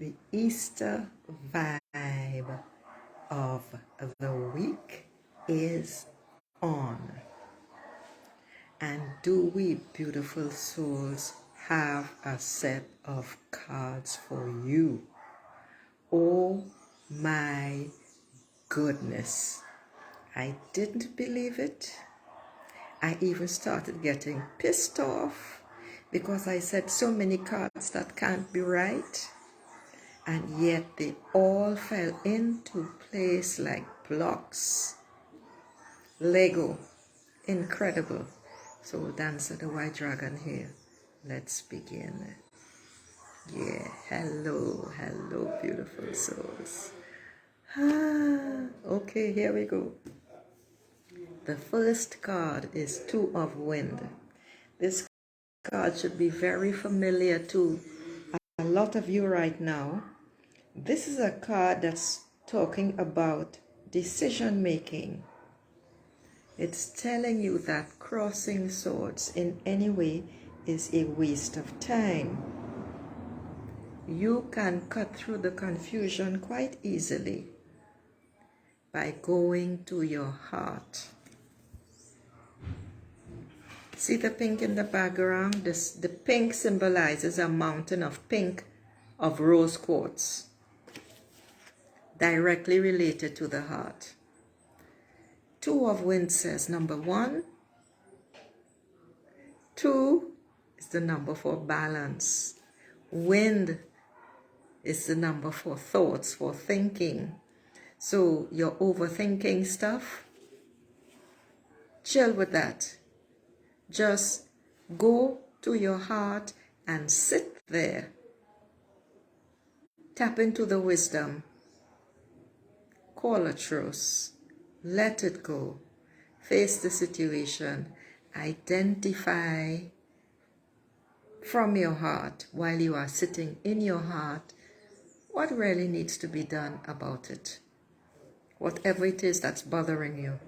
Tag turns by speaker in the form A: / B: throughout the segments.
A: The Easter vibe of the week is on. And do we beautiful souls have a set of cards for you? Oh my goodness. I didn't believe it. I even started getting pissed off because I said so many cards that can't be right. And yet they all fell into place like blocks. Lego. Incredible. So Dance of the White Dragon here. Let's begin. Yeah, hello, beautiful souls. Okay, here we go. The first card is Two of Wind. This card should be very familiar to a lot of you right now. This is a card that's talking about decision making. It's telling you that crossing swords in any way is a waste of time. You can cut through the confusion quite easily by going to your heart. See the pink in the background? The pink symbolizes a mountain of pink of rose quartz, directly related to the heart. Two of Wind says number 1. 2 is the number for balance. Wind is the number for thoughts, for thinking. So you're overthinking stuff. Chill with that. Just go to your heart and sit there. Tap into the wisdom. Call a truce. Let it go. Face the situation. Identify from your heart, while you are sitting in your heart, what really needs to be done about it. Whatever it is that's bothering you.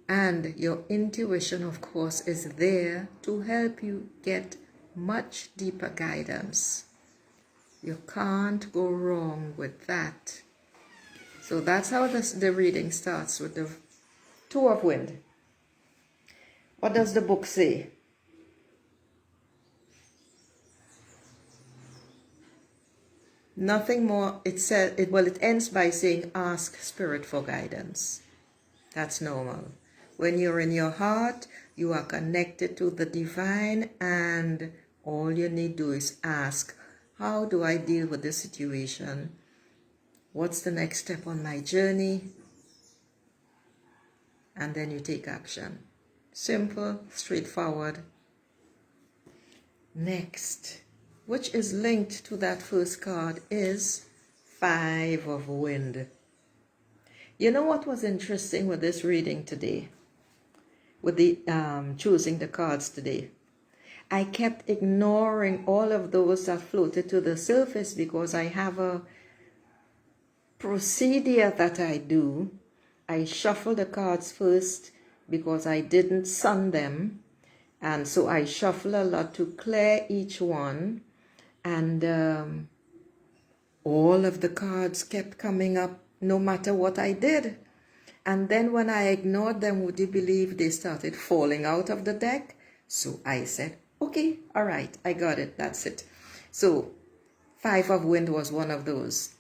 A: And your intuition, of course, is there to help you get much deeper guidance. You can't go wrong with that. So that's how the reading starts, with the Two of Wind. What does the book say? Nothing more. It ends by saying, ask Spirit for guidance. That's normal. When you're in your heart, you are connected to the divine, and all you need to do is ask, how do I deal with this situation? What's the next step on my journey? And then you take action. Simple, straightforward. Next, which is linked to that first card, is Five of Wind. You know what was interesting with this reading today? With the choosing the cards today? I kept ignoring all of those that floated to the surface because I have a procedure that I do. I shuffle the cards first because I didn't sun them. And so I shuffle a lot to clear each one. And all of the cards kept coming up no matter what I did. And then when I ignored them, would you believe they started falling out of the deck? So I said, okay, all right, I got it, that's it. So Five of Wind was one of those.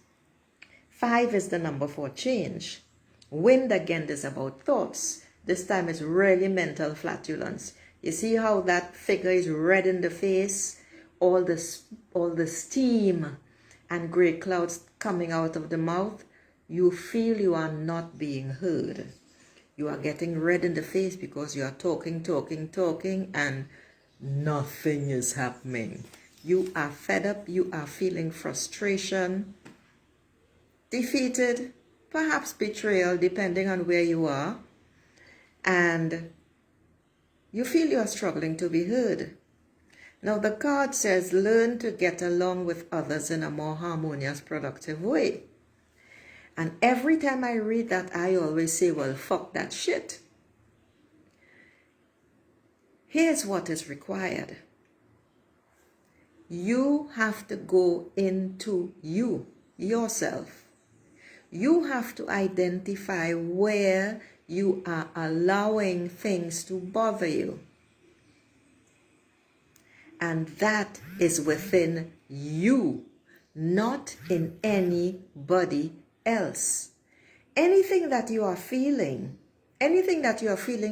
A: 5 is the number for change. Wind again is about thoughts. This time it's really mental flatulence. You see how that figure is red in the face? All the steam and gray clouds coming out of the mouth. You feel you are not being heard. You are getting red in the face because you are talking, and nothing is happening. You are fed up, you are feeling frustration, defeated, perhaps betrayal, depending on where you are. And you feel you are struggling to be heard. Now the card says, learn to get along with others in a more harmonious, productive way. And every time I read that, I always say, well, fuck that shit. Here's what is required. You have to go into yourself. You have to identify where you are allowing things to bother you. And that is within you, not in anybody else. Anything that you are feeling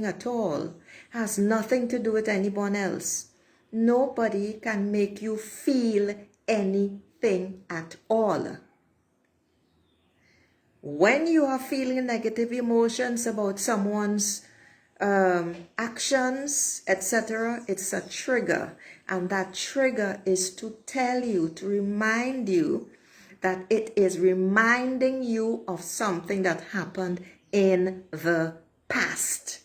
A: at all, has nothing to do with anyone else. Nobody can make you feel anything at all. When you are feeling negative emotions about someone's actions, etc., it's a trigger. And that trigger is to tell you, to remind you that it is reminding you of something that happened in the past.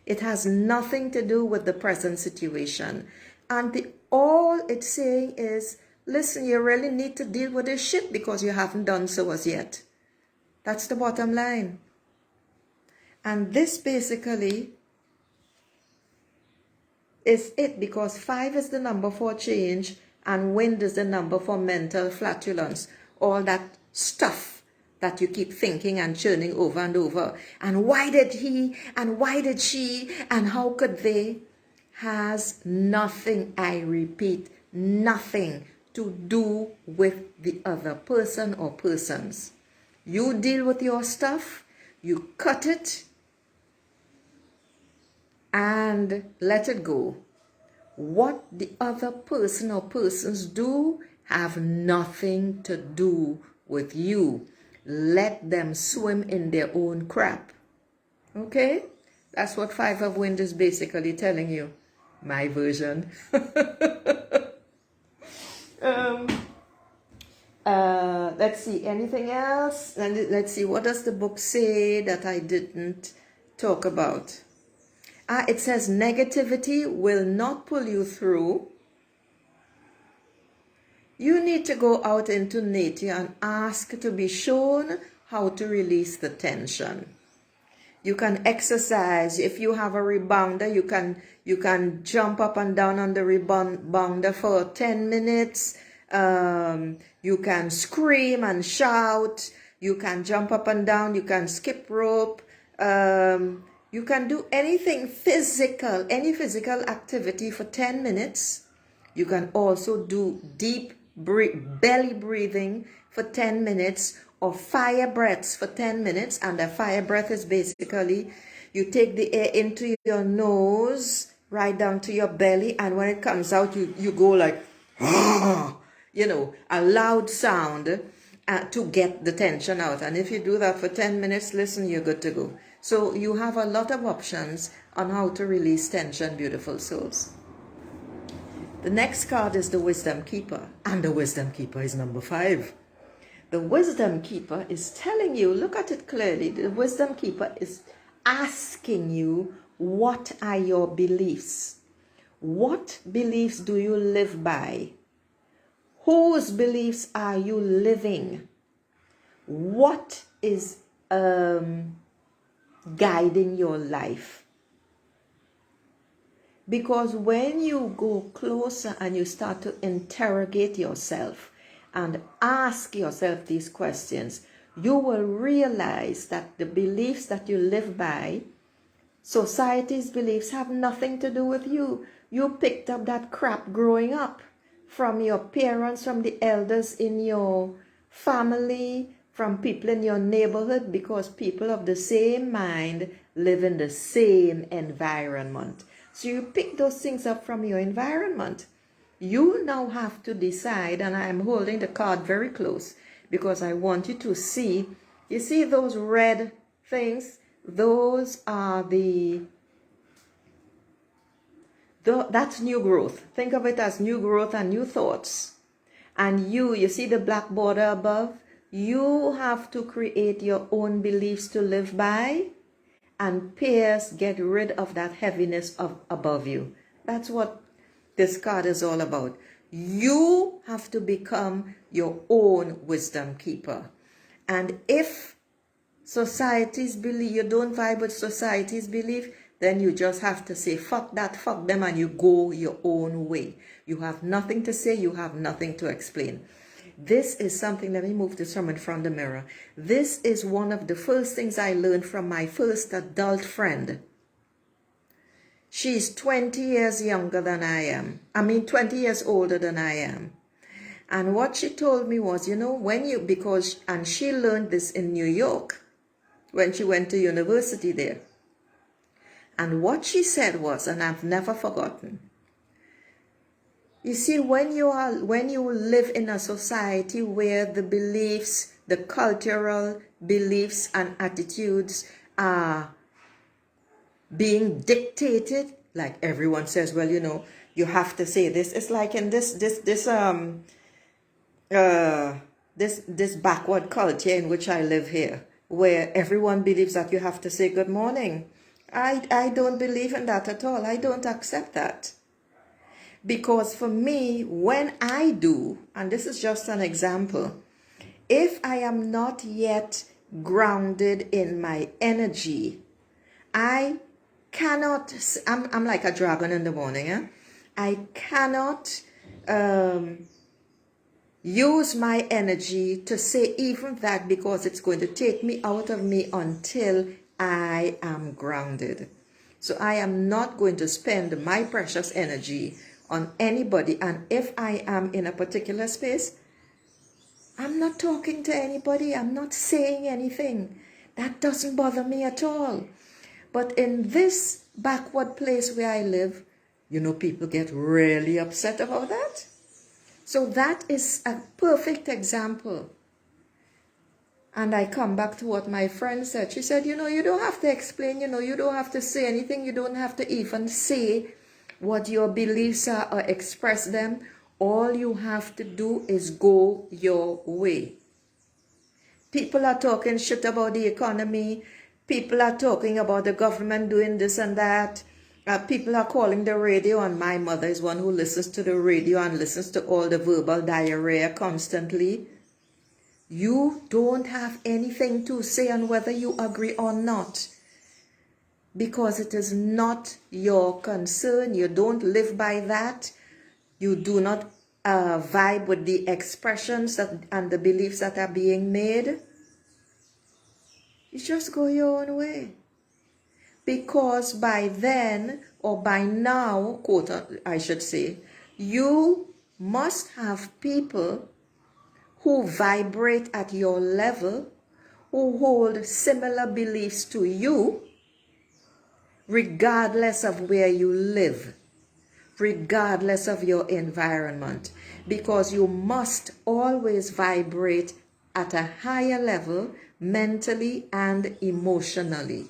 A: It has nothing to do with the present situation. And all it's saying is, listen, you really need to deal with this shit because you haven't done so as yet. That's the bottom line. And this basically is it, because 5 is the number for change and wind is the number for mental flatulence. All that stuff that you keep thinking and churning over and over. And why did he? And why did she? And how could they? Has nothing, I repeat, nothing to do with the other person or persons. You deal with your stuff, you cut it, and let it go. What the other person or persons do have nothing to do with you. Let them swim in their own crap. Okay? That's what 5 of wind is basically telling you. My version. Let's see, anything else? And let's see, what does the book say that I didn't talk about? It says negativity will not pull you through. You need to go out into nature and ask to be shown how to release the tension. You can exercise. If you have a rebounder, you can jump up and down on the rebounder for 10 minutes. You can scream and shout. You can jump up and down. You can skip rope. You can do anything physical, any physical activity for 10 minutes. You can also do deep belly breathing for 10 minutes or fire breaths for 10 minutes. And a fire breath is basically you take the air into your nose, right down to your belly. And when it comes out, you go like, you know, a loud sound to get the tension out. And if you do that for 10 minutes, listen, you're good to go. So you have a lot of options on how to release tension, beautiful souls. The next card is the Wisdom Keeper. And the Wisdom Keeper is number 5. The Wisdom Keeper is telling you, look at it clearly. The Wisdom Keeper is asking you, what are your beliefs? What beliefs do you live by? Whose beliefs are you living? What is guiding your life? Because when you go closer and you start to interrogate yourself and ask yourself these questions, you will realize that the beliefs that you live by, society's beliefs, have nothing to do with you. You picked up that crap growing up from your parents, from the elders in your family, from people in your neighborhood, because people of the same mind live in the same environment. So you pick those things up from your environment. You now have to decide, and I am holding the card very close because I want you to see, you see those red things? Those are that's new growth. Think of it as new growth and new thoughts. And you see the black border above? You have to create your own beliefs to live by and get rid of that heaviness above you. That's what this card is all about. You have to become your own wisdom keeper. And if society's belief, you don't vibe with society's belief, then you just have to say, fuck that, fuck them, and you go your own way. You have nothing to say, you have nothing to explain. This is something, let me move this from in front of the mirror. This is one of the first things I learned from my first adult friend. She's 20 years younger than I am. 20 years older than I am. And what she told me was, and she learned this in New York when she went to university there. And what she said was, and I've never forgotten, you see, when you live in a society where the beliefs, the cultural beliefs and attitudes are being dictated, like everyone says, well, you have to say this. It's like in this backward culture in which I live here, where everyone believes that you have to say good morning. I don't believe in that at all. I don't accept that. Because for me, when I do, and this is just an example, if I am not yet grounded in my energy, I cannot, I'm like a dragon in the morning. I cannot use my energy to say even that, because it's going to take me out of me until I am grounded. So I am not going to spend my precious energy on anybody. And if I am in a particular space, I'm not talking to anybody. I'm not saying anything. That doesn't bother me at all. But in this backward place where I live, people get really upset about that. So that is a perfect example. And I come back to what my friend said. She said, you don't have to explain, you don't have to say anything. You don't have to even say what your beliefs are or express them. All you have to do is go your way. People are talking shit about the economy. People are talking about the government doing this and that. People are calling the radio, and my mother is one who listens to the radio and listens to all the verbal diarrhea constantly. You don't have anything to say on whether you agree or not, because it is not your concern. You don't live by that. You do not vibe with the expressions and the beliefs that are being made. You just go your own way. Because by then, or by now, quote, I should say, you must have people who vibrate at your level, who hold similar beliefs to you, regardless of where you live, regardless of your environment, because you must always vibrate at a higher level, mentally and emotionally.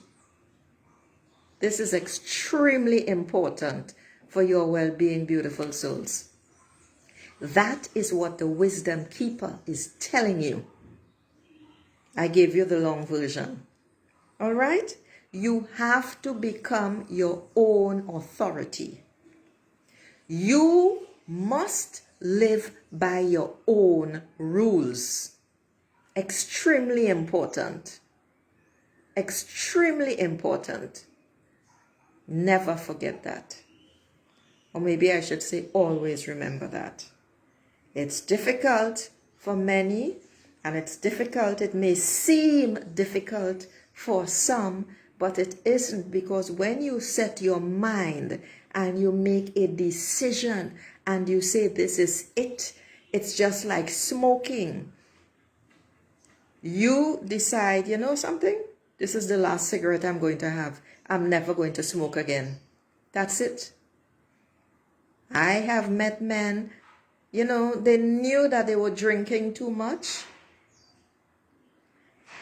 A: This is extremely important for your well-being, beautiful souls. That is what the wisdom keeper is telling you. I gave you the long version. All right? You have to become your own authority. You must live by your own rules. Extremely important. Extremely important. Never forget that. Or maybe I should say, always remember that. It's difficult for many, and it may seem difficult for some, but it isn't, because when you set your mind and you make a decision and you say this is it, it's just like smoking. You decide, something? This is the last cigarette I'm going to have. I'm never going to smoke again. That's it. I have met men, they knew that they were drinking too much.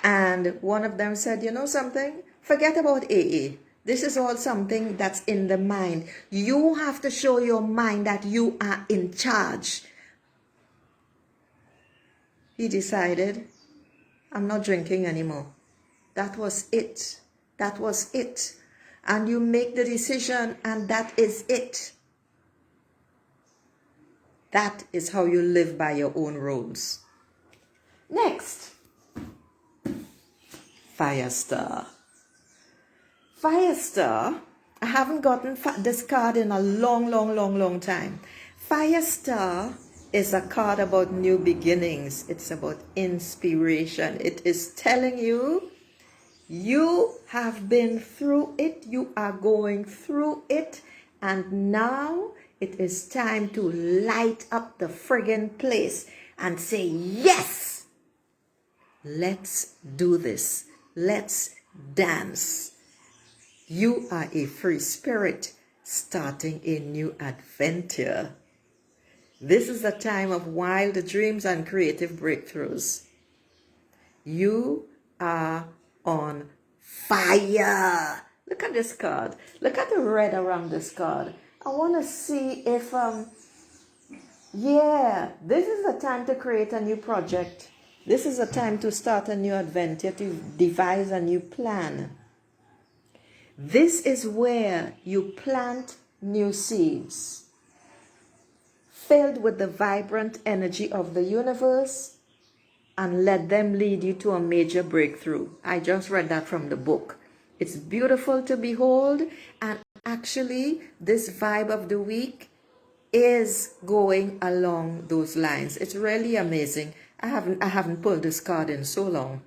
A: And one of them said, something? Forget about AA. This is all something that's in the mind. You have to show your mind that you are in charge. He decided, I'm not drinking anymore. That was it. That was it. And you make the decision, and that is it. That is how you live by your own rules. Next. Firestar. Firestar I haven't gotten this card in a long time. Fire Star is a card about new beginnings. It's about inspiration. It is telling you, you have been through it, you are going through it, and now it is time to light up the friggin' place and say, yes, let's do this. Let's dance. You are a free spirit starting a new adventure. This is a time of wild dreams and creative breakthroughs. You are on fire. Look at this card. Look at the red around this card. I want to see if, this is the time to create a new project. This is a time to start a new adventure, to devise a new plan. This is where you plant new seeds, filled with the vibrant energy of the universe, and let them lead you to a major breakthrough. I just read that from the book. It's beautiful to behold, and actually this vibe of the week is going along those lines. It's really amazing. I haven't pulled this card in so long.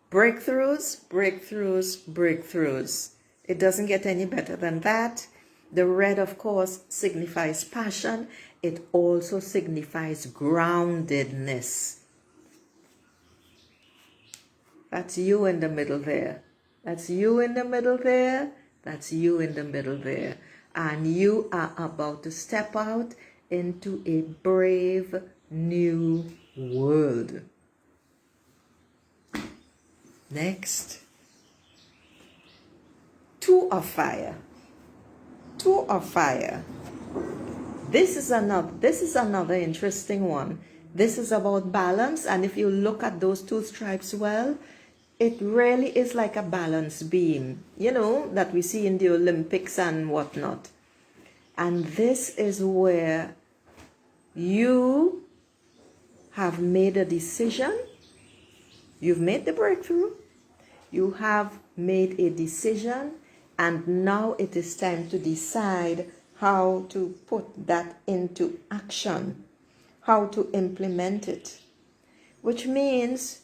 A: Breakthroughs, breakthroughs, breakthroughs. It doesn't get any better than that. The red, of course, signifies passion. It also signifies groundedness. That's you in the middle there. That's you in the middle there. That's you in the middle there. And you are about to step out into a brave new world. Next, Two of Fire. Two of Fire. This is another interesting one. This is about balance, and if you look at those two stripes well, it really is like a balance beam, you know, that we see in the Olympics and whatnot. And this is where you have made a decision. You've made the breakthrough. You have made a decision, and now it is time to decide how to put that into action, how to implement it, which means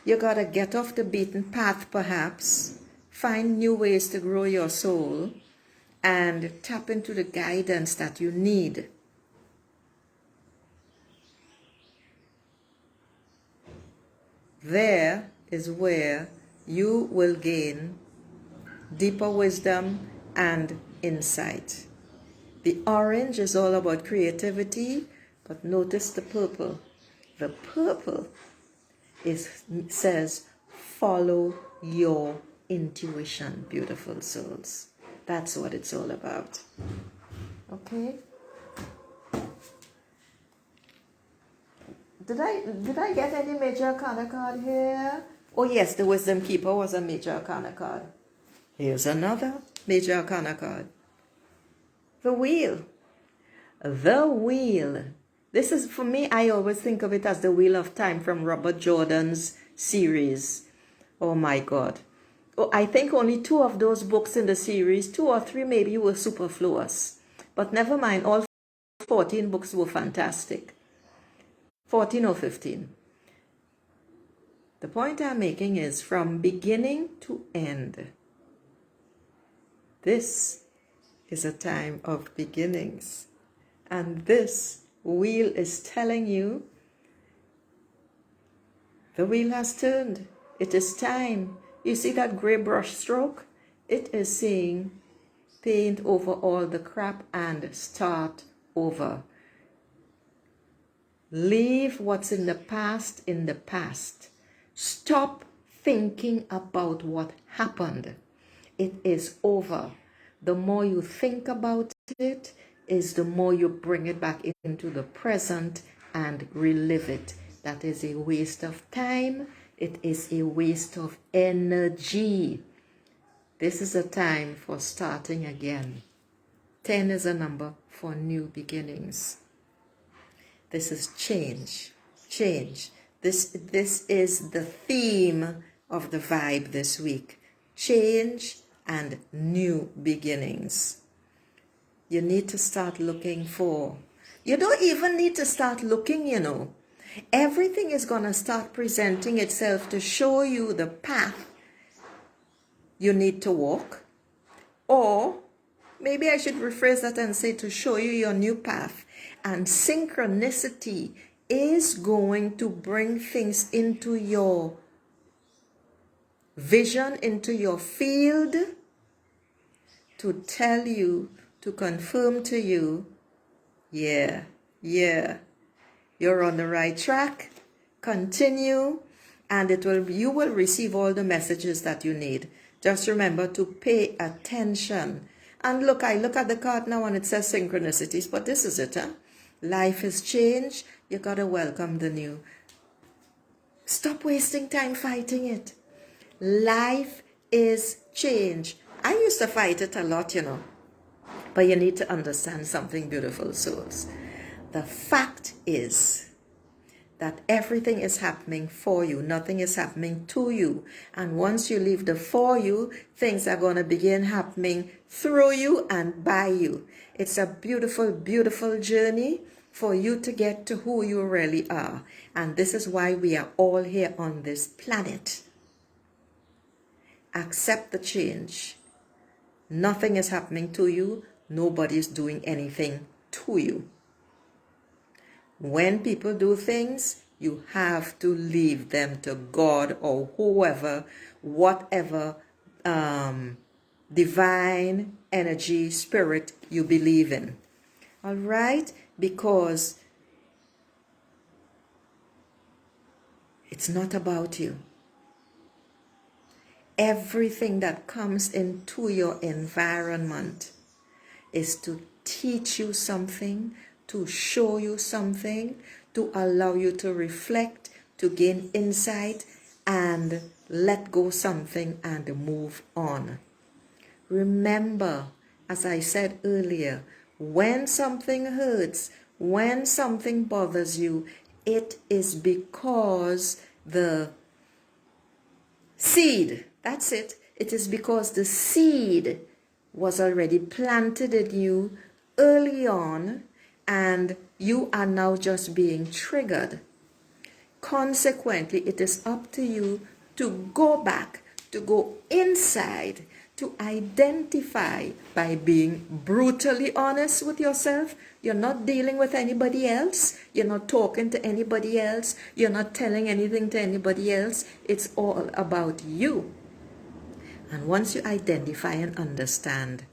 A: you gotta get off the beaten path perhaps, find new ways to grow your soul, and tap into the guidance that you need. There is where you will gain deeper wisdom and insight. The orange is all about creativity, but notice the purple. The purple says, follow your intuition, beautiful souls. That's what it's all about. Okay? Did I get any major arcana card here? Oh yes, the Wisdom Keeper was a major arcana card. Here's another major arcana card. The Wheel. The Wheel. This is, for me, I always think of it as the Wheel of Time from Robert Jordan's series. Oh my God. Oh, I think only 2 of those books in the series, 2 or 3 maybe, were superfluous. But never mind, all 14 books were fantastic. 14 or 15. The point I'm making is from beginning to end. This is a time of beginnings. And this wheel is telling you the wheel has turned. It is time. You see that gray brush stroke? It is saying paint over all the crap and start over. Leave what's in the past in the past. Stop thinking about what happened. It is over. The more you think about it, is the more you bring it back into the present and relive it. That is a waste of time. It is a waste of energy. This is a time for starting again. 10 is a number for new beginnings. This is change. Change. This is the theme of the vibe this week. Change and new beginnings. You need to start looking for. You don't even need to start looking, you know. Everything is going to start presenting itself to show you the path you need to walk. Or maybe I should rephrase that and say to show you your new path. And synchronicity is going to bring things into your vision, into your field, to tell you, to confirm to you, yeah, you're on the right track. Continue, and you will receive all the messages that you need. Just remember to pay attention. And look, I look at the card now and it says synchronicities, but this is it, huh? Life is change. You gotta welcome the new. Stop wasting time fighting it. Life is change. I used to fight it a lot, you know. But you need to understand something, beautiful souls. The fact is that everything is happening for you. Nothing is happening to you. And once you leave the for you, things are going to begin happening through you and by you. It's a beautiful, beautiful journey for you to get to who you really are. And this is why we are all here on this planet. Accept the change. Nothing is happening to you. Nobody is doing anything to you. When people do things, you have to leave them to God or whoever, whatever divine energy, spirit you believe in. All right? Because it's not about you. Everything that comes into your environment is to teach you something, to show you something, to allow you to reflect, to gain insight, and let go something and move on. Remember, as I said earlier, when something hurts, when something bothers you, it is because the seed, that's it, it is because the seed was already planted in you early on, and you are now just being triggered. Consequently, it is up to you to go back, to go inside, to identify by being brutally honest with yourself. You're not dealing with anybody else. You're not talking to anybody else. You're not telling anything to anybody else. It's all about you. And once you identify and understand,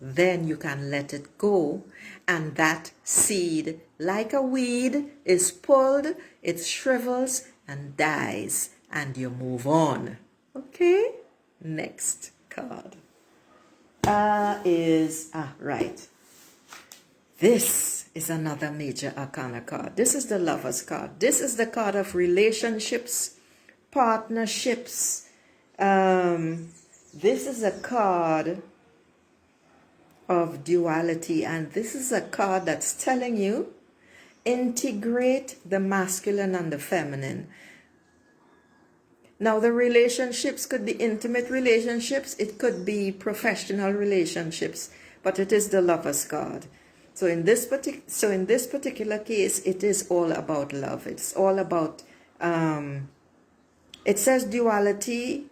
A: then you can let it go, and that seed, like a weed, is pulled, it shrivels and dies, and you move on. Okay? Next card right. This is another major arcana card. This is the Lover's card. This is the card of relationships, partnerships. This is a card of duality, and this is a card that's telling you integrate the masculine and the feminine. Now, the relationships could be intimate relationships, it could be professional relationships, but it is the Lover's card. So in this particular case, it is all about love. It's all about it says duality,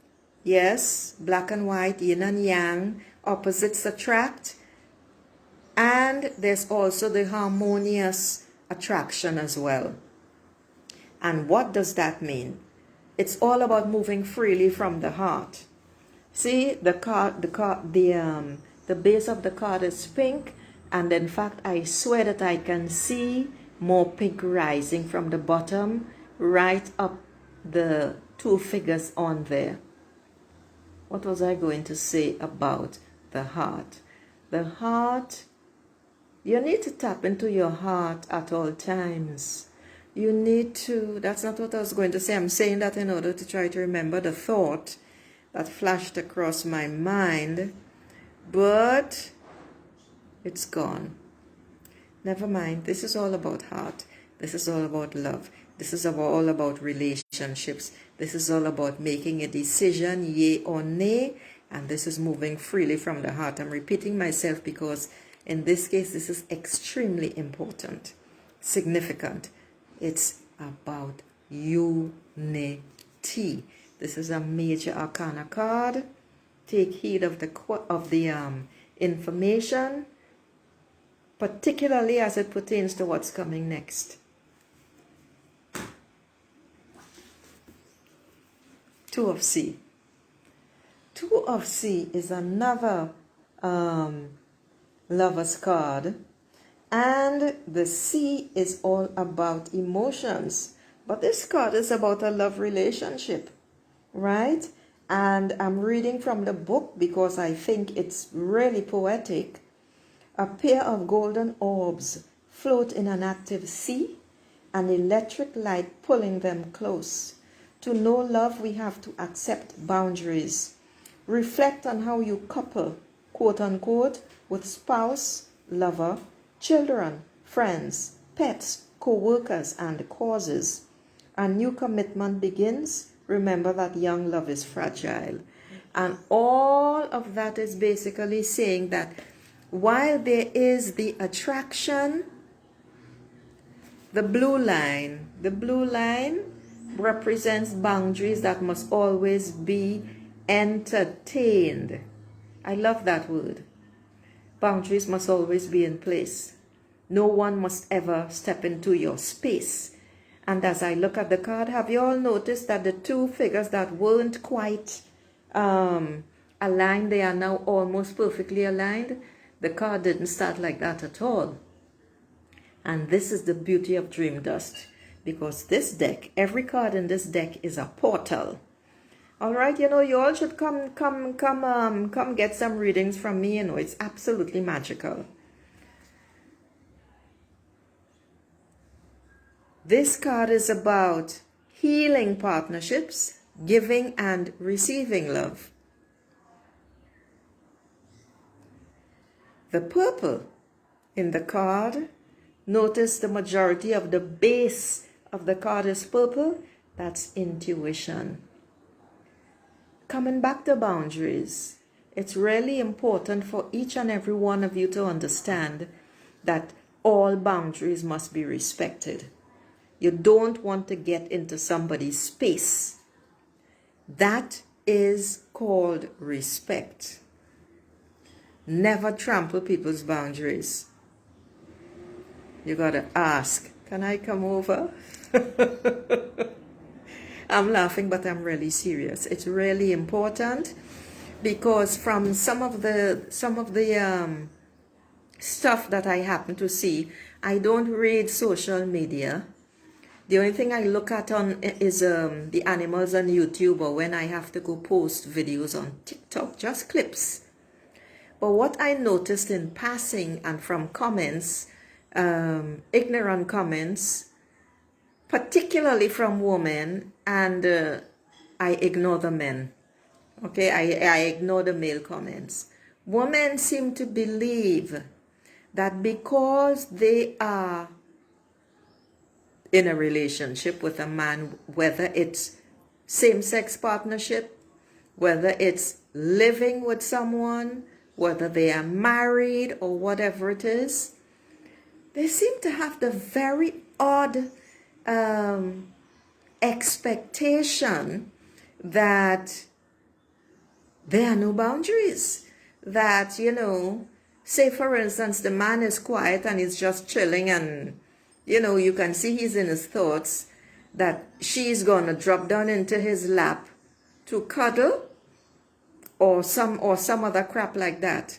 A: yes, black and white, yin and yang, opposites attract. And there's also the harmonious attraction as well. And what does that mean? It's all about moving freely from the heart. See, the base of the card is pink, and in fact, I swear that I can see more pink rising from the bottom right up the two figures on there. What was I going to say about the heart? The heart, you need to tap into your heart at all times. You need to, that's not what I was going to say. I'm saying that in order to try to remember the thought that flashed across my mind, but it's gone. Never mind. This is all about heart. This is all about love. This is all about relationships. This is all about making a decision, yay or nay, And this is moving freely from the heart. I'm repeating myself because in this case, this is extremely important, significant. It's about unity. This is a major arcana card. Take heed of the information, particularly as it pertains to what's coming next. Two of C. Two of C is another lover's card, and the C is all about emotions, but this card is about a love relationship, right? And I'm reading from the book because I think it's really poetic. A pair of golden orbs float in an active sea, an electric light pulling them close. To know love, we have to accept boundaries. Reflect on how you couple, quote unquote, with spouse, lover, children, friends, pets, co-workers, and causes. A new commitment begins. Remember that young love is fragile. And all of that is basically saying that while there is the attraction, the blue line represents boundaries that must always be entertained. I love that word. Boundaries must always be in place. No one must ever step into your space. And as I look at the card, have you all noticed that the two figures that weren't quite aligned, they are now almost perfectly aligned? The card didn't start like that at all. And this is the beauty of Dream Dust, because this deck, every card in this deck is a portal. All right, you all should come get some readings from me. It's absolutely magical. This card is about healing partnerships, giving and receiving love. The purple in the card, notice the majority of the base of the card is purple. That's intuition. Coming back to boundaries, it's really important for each and every one of you to understand that all boundaries must be respected. You don't want to get into somebody's space. That is called respect. Never trample people's boundaries. You gotta ask, can I come over? I'm laughing, but I'm really serious. It's really important, because from some of the stuff that I happen to see, I don't read social media. The only thing I look at on is the animals on YouTube, or when I have to go post videos on TikTok, just clips. But what I noticed in passing and from comments, ignorant comments, particularly from women, and I ignore the men. Okay, I ignore the male comments. Women seem to believe that because they are in a relationship with a man, whether it's same-sex partnership, whether it's living with someone, whether they are married or whatever it is, they seem to have the very odd expectation that there are no boundaries. That, say for instance, the man is quiet and he's just chilling, and you can see he's in his thoughts, that she's gonna drop down into his lap to cuddle or some other crap like that.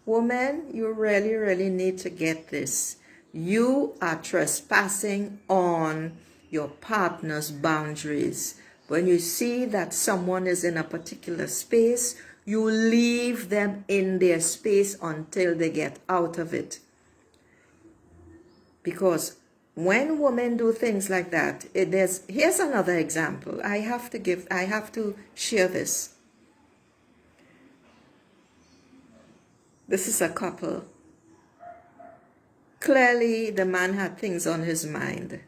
A: Woman, you really, really need to get this. You are trespassing on your partner's boundaries. When you see that someone is in a particular space, you leave them in their space until they get out of it. Because when women do things like that, here's another example. I have to share this. This is a couple. Clearly, the man had things on his mind.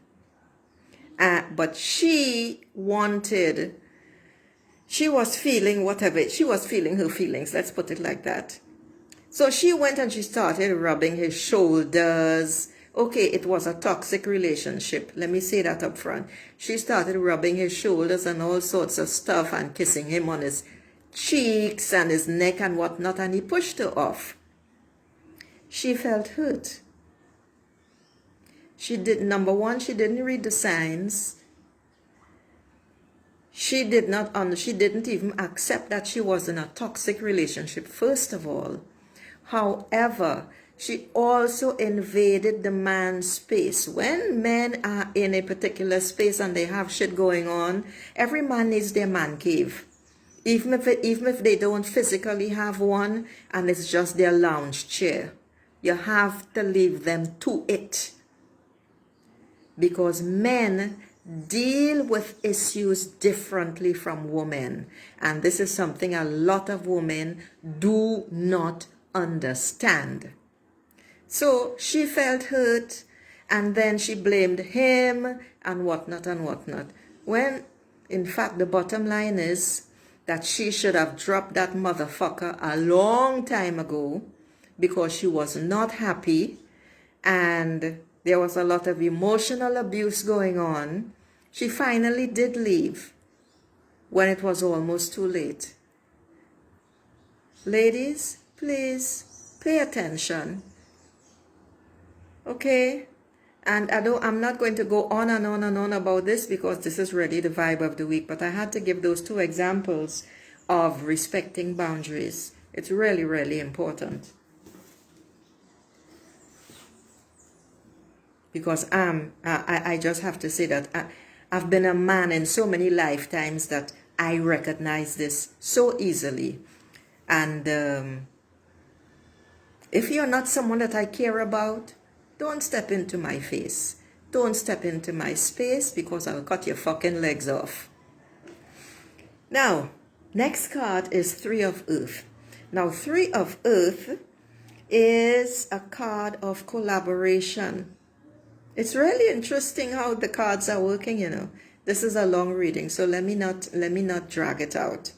A: But she she was feeling whatever. She was feeling her feelings. Let's put it like that. So she went and she started rubbing his shoulders. Okay, it was a toxic relationship. Let me say that up front. She started rubbing his shoulders and all sorts of stuff and kissing him on his cheeks and his neck and whatnot, and he pushed her off. She felt hurt. Number one, she didn't read the signs. She didn't even accept that she was in a toxic relationship, first of all. However, she also invaded the man's space. When men are in a particular space and they have shit going on, every man needs their man cave. Even if they don't physically have one and it's just their lounge chair. You have to leave them to it. Because men deal with issues differently from women. And this is something a lot of women do not understand. So she felt hurt, and then she blamed him and whatnot and whatnot. When, in fact, the bottom line is that she should have dropped that motherfucker a long time ago because she was not happy and there was a lot of emotional abuse going on. She finally did leave when it was almost too late. Ladies, please pay attention. Okay? And I'm not going to go on and on and on about this because this is really the vibe of the week, but I had to give those two examples of respecting boundaries. It's really, really important. Because I just have to say that I've been a man in so many lifetimes that I recognize this so easily. And if you're not someone that I care about, don't step into my face. Don't step into my space because I'll cut your fucking legs off. Now, next card is Three of Earth. Now, Three of Earth is a card of collaboration. It's really interesting how the cards are working, you know. This is a long reading, so let me not drag it out.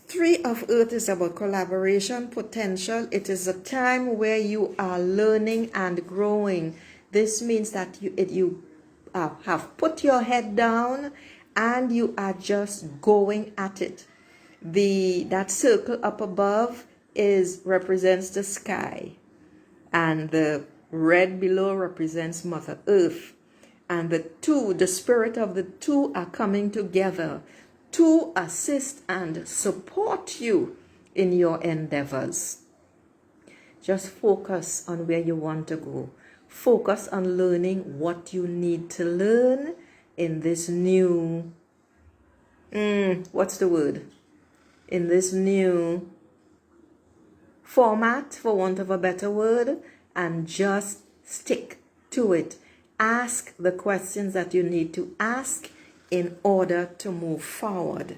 A: Three of Earth is about collaboration, potential. It is a time where you are learning and growing. This means that you have put your head down and you are just going at it. That circle up above represents the sky, and the red below represents Mother Earth. And the spirit of the two are coming together to assist and support you in your endeavors. Just focus on where you want to go. Focus on learning what you need to learn in this new, what's the word? In this new format, for want of a better word, and just stick to it. Ask the questions that you need to ask in order to move forward.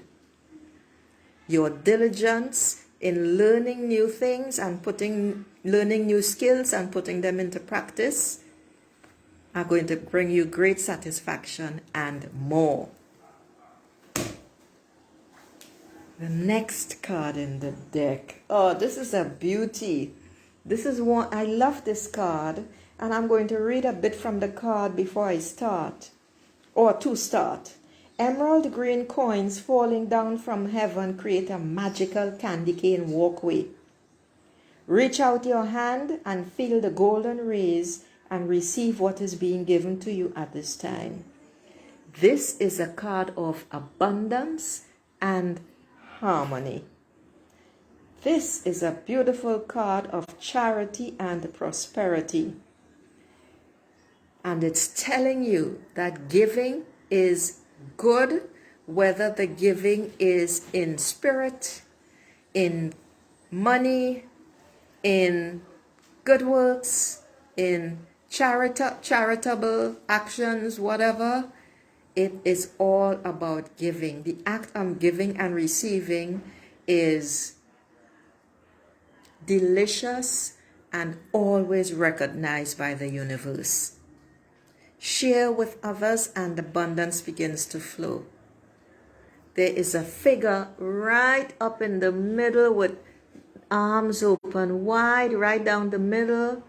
A: Your diligence in learning new things and learning new skills and putting them into practice are going to bring you great satisfaction and more. The next card in the deck. Oh, this is a beauty. This is one, I love this card, and I'm going to read a bit from the card before I start, or to start. Emerald green coins falling down from heaven create a magical candy cane walkway. Reach out your hand and feel the golden rays and receive what is being given to you at this time. This is a card of abundance and harmony. This is a beautiful card of charity and prosperity. And it's telling you that giving is good, whether the giving is in spirit, in money, in good works, in charitable actions, whatever. It is all about giving. The act of giving and receiving is delicious and always recognized by the universe. Share with others and abundance begins to flow. There is a figure right up in the middle with arms open wide, right down the middle,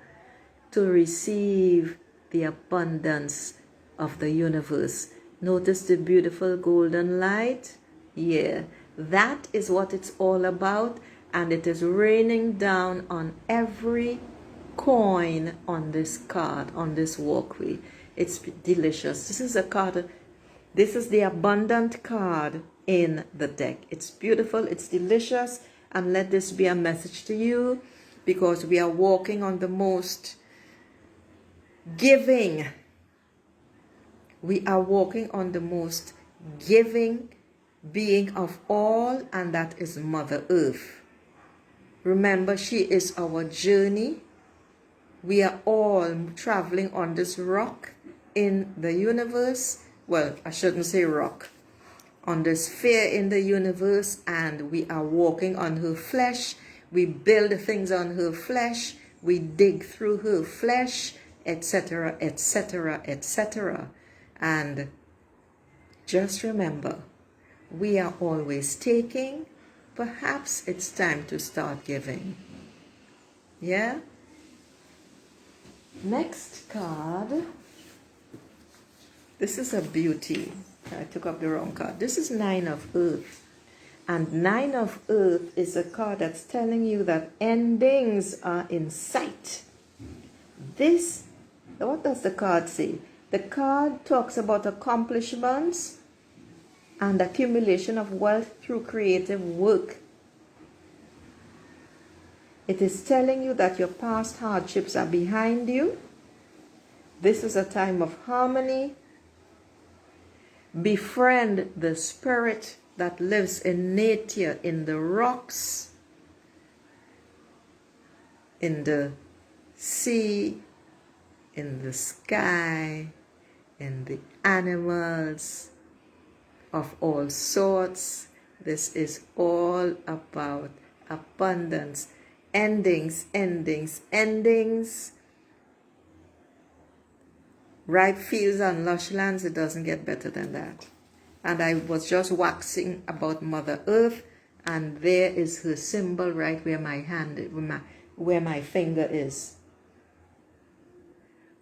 A: to receive the abundance of the universe. Notice the beautiful golden light? Yeah, that is what it's all about, and it is raining down on every coin on this card, on this walkway. It's delicious. This is a card, this is the abundant card in the deck. It's beautiful, it's delicious, and let this be a message to you, because we are walking on the most giving. We are walking on the most giving being of all, and that is Mother Earth. Remember, she is our journey. We are all traveling on this rock in the universe. Well, I shouldn't say rock. On this sphere in the universe, and we are walking on her flesh. We build things on her flesh. We dig through her flesh, etc., etc., etc. And just remember, we are always taking. Perhaps it's time to start giving. Yeah? Next card. This is a beauty. I took up the wrong card. This is Nine of Earth. And Nine of Earth is a card that's telling you that endings are in sight. This, what does the card say? The card talks about accomplishments and accumulation of wealth through creative work. It is telling you that your past hardships are behind you. This is a time of harmony. Befriend the spirit that lives in nature, in the rocks, in the sea, in the sky, in the animals of all sorts. This is all about abundance. Endings, endings, endings. Ripe fields and lush lands, it doesn't get better than that. And I was just waxing about Mother Earth, and there is her symbol right where my hand, where my finger is.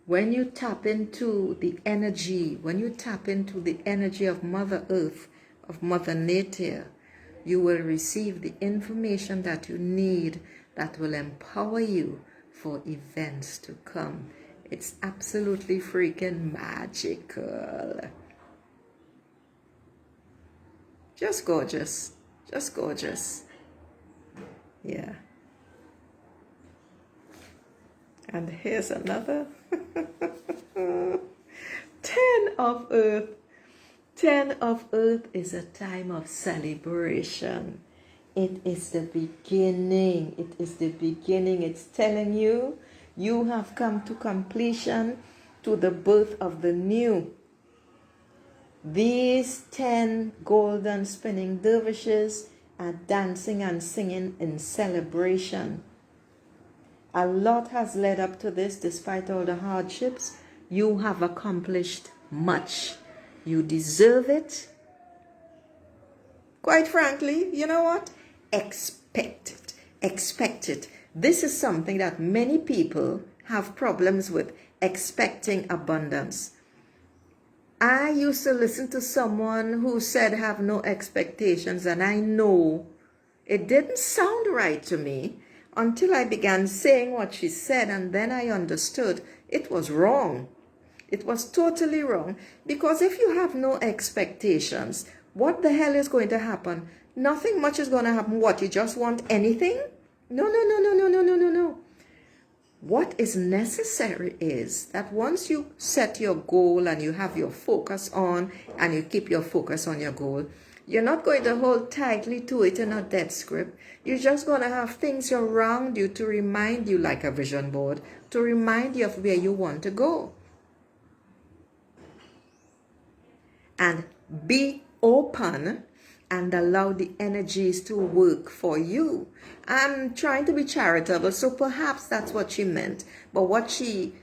A: When you tap into the energy, when you tap into the energy of Mother Earth, of Mother Nature, you will receive the information that you need that will empower you for events to come. It's absolutely freaking magical. Just gorgeous. Just gorgeous. Yeah. And here's another. 10 of Earth. 10 of Earth is a time of celebration. It is the beginning. It is the beginning. It's telling you, you have come to completion, to the birth of the new. These 10 golden spinning dervishes are dancing and singing in celebration. A lot has led up to this. Despite all the hardships, you have accomplished much. You deserve it. Quite frankly, you know what? Expect it. Expect it. This is something that many people have problems with, expecting abundance. I used to listen to someone who said have no expectations, and I know it didn't sound right to me until I began saying what she said, and then I understood it was wrong. It was totally wrong, because if you have no expectations, what the hell is going to happen? Nothing much is going to happen. What, you just want anything? No, no, no, no, no, no, no, no, no. What is necessary is that once you set your goal and you have your focus on, and you keep your focus on your goal, you're not going to hold tightly to it in a dead script. You're just going to have things around you to remind you, like a vision board, to remind you of where you want to go. And be open and allow the energies to work for you. I'm trying to be charitable, so perhaps that's what she meant. But what she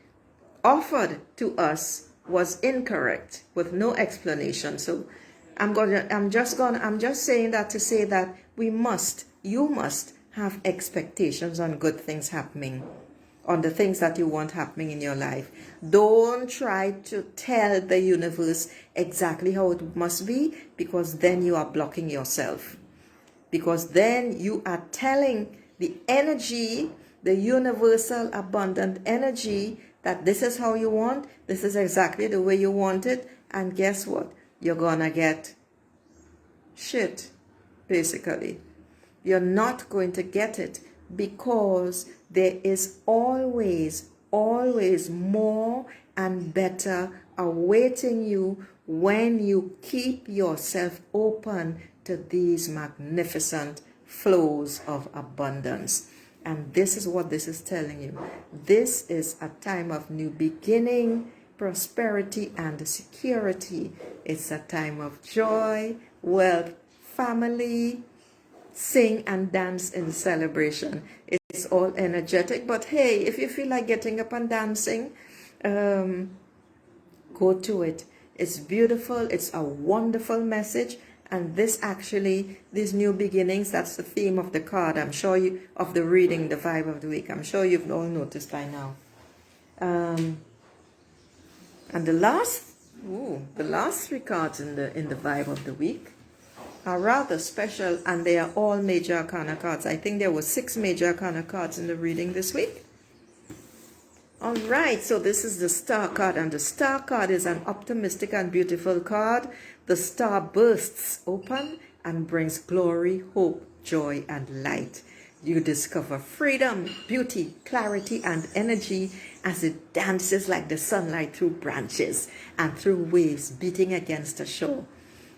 A: offered to us was incorrect, with no explanation. So I'm just saying that to say that you must have expectations on good things happening, on the things that you want happening in your life. Don't try to tell the universe exactly how it must be, because then you are blocking yourself. Because then you are telling the energy, the universal abundant energy, that this is how you want, this is exactly the way you want it, and guess what? You're gonna get shit, basically. You're not going to get it, because there is always more and better awaiting you when you keep yourself open to these magnificent flows of abundance. And this is what this is telling you. This is a time of new beginning, prosperity, and security. It's a time of joy, wealth, family, sing and dance in celebration. It's all energetic, but hey, if you feel like getting up and dancing, go to it. It's beautiful. It's a wonderful message. And these new beginnings, that's the theme of the card. I'm sure you, of the reading, the vibe of the week. I'm sure you've all noticed by now. And the last three cards in the vibe of the week are rather special, and they are all major arcana cards. I think there were 6 major arcana cards in the reading this week. All right, so this is the star card, and the star card is an optimistic and beautiful card. The star bursts open and brings glory, hope, joy, and light. You discover freedom, beauty, clarity, and energy as it dances like the sunlight through branches and through waves beating against the shore.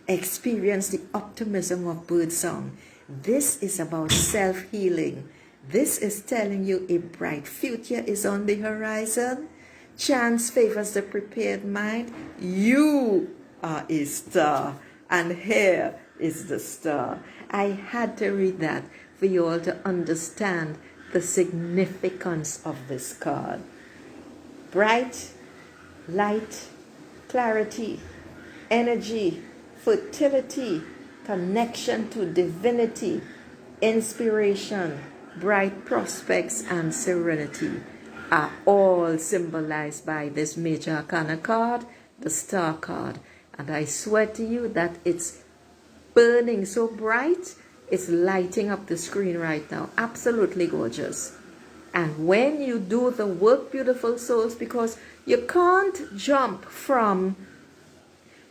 A: Experience the optimism of birdsong. This is about self-healing. This is telling you a bright future is on the horizon. Chance favors the prepared mind. You are a star, and here is the star. I had to read that for you all to understand the significance of this card. Bright, light, clarity, energy, fertility, connection to divinity, inspiration, bright prospects, and serenity are all symbolized by this major arcana card, the star card. And I swear to you that it's burning so bright, it's lighting up the screen right now. Absolutely gorgeous. And when you do the work, beautiful souls, because you can't jump from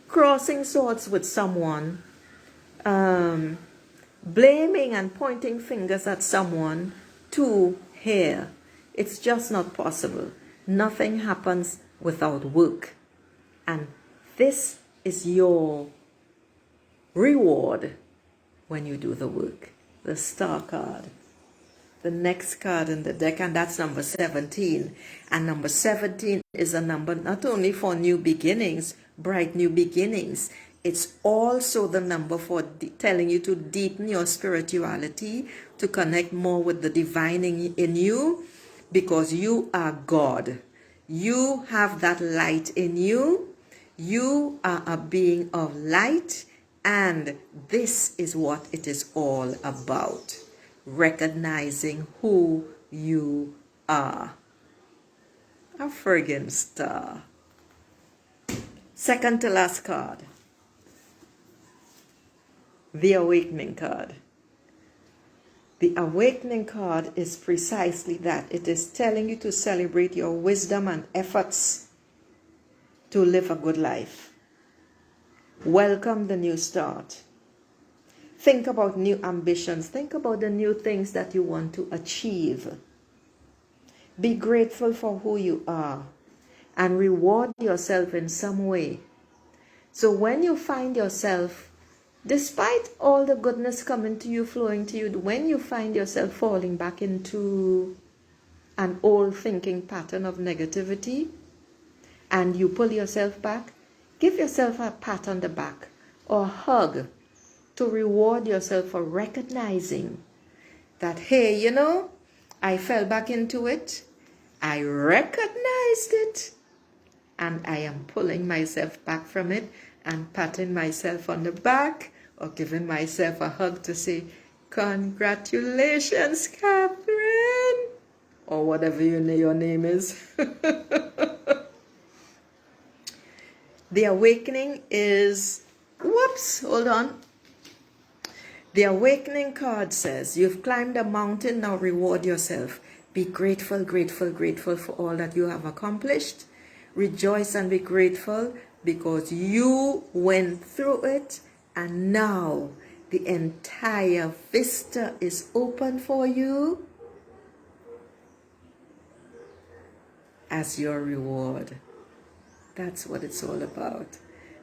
A: crossing swords with someone, blaming and pointing fingers at someone, to here. It's just not possible. Nothing happens without work. And this is your reward when you do the work. The star card. The next card in the deck, and that's number 17. And number 17 is a number not only for new beginnings, bright new beginnings, it's also the number for telling you to deepen your spirituality, to connect more with the divine in you, because you are God. You have that light in you. You are a being of light, and this is what it is all about. Recognizing who you are. A friggin' star. Second to last card. The awakening card. The awakening card is precisely that. It is telling you to celebrate your wisdom and efforts to live a good life. Welcome the new start. Think about new ambitions. Think about the new things that you want to achieve. Be grateful for who you are and reward yourself in some way. So when you find yourself, despite all the goodness coming to you, flowing to you, when you find yourself falling back into an old thinking pattern of negativity and you pull yourself back, give yourself a pat on the back or a hug to reward yourself for recognizing that, hey, you know, I fell back into it. I recognized it. and I am pulling myself back from it and patting myself on the back or giving myself a hug to say, congratulations, Catherine, or whatever your name is. The awakening is, whoops, hold on. The awakening card says, you've climbed a mountain, now reward yourself. Be grateful, grateful, grateful for all that you have accomplished. Rejoice and be grateful because you went through it, and now the entire vista is open for you as your reward. That's what it's all about.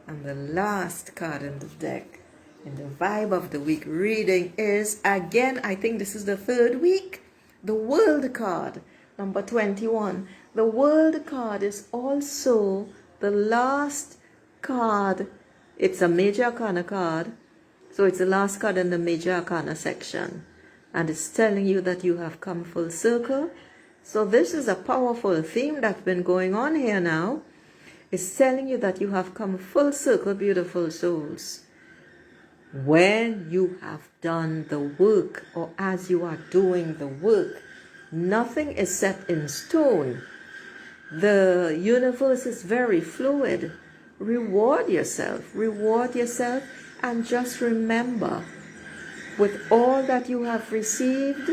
A: And the last card in the deck, in the vibe of the week reading, is, again, I think this is the third week, the World card, number 21. The World card is also the last card. It's a Major Arcana card, so it's the last card in the Major Arcana section. And it's telling you that you have come full circle. So this is a powerful theme that's been going on here now. It's telling you that you have come full circle, beautiful souls. When you have done the work, or as you are doing the work, nothing is set in stone. The universe is very fluid. Reward yourself, and just remember, with all that you have received,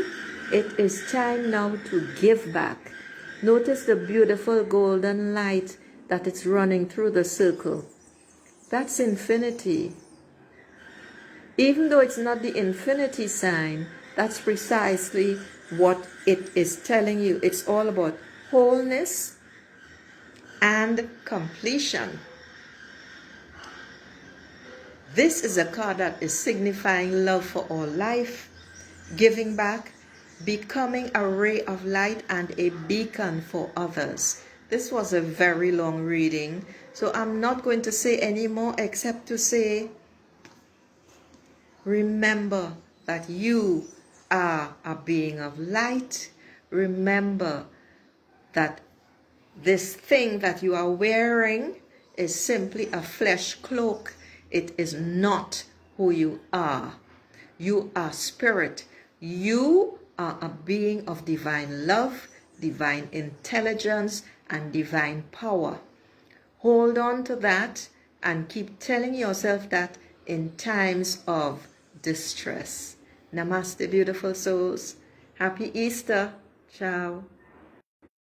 A: it is time now to give back. Notice the beautiful golden light that it's running through the circle. That's infinity. Even though it's not the infinity sign, that's precisely what it is telling you. It's all about wholeness and completion. This is a card that is signifying love for all life, giving back, becoming a ray of light and a beacon for others. This was a very long reading, so I'm not going to say any more except to say, remember that you are a being of light. Remember that this thing that you are wearing is simply a flesh cloak. It is not who you are. You are spirit. You are a being of divine love, divine intelligence, and divine power. Hold on to that and keep telling yourself that in times of distress. Namaste, beautiful souls. Happy Easter. Ciao.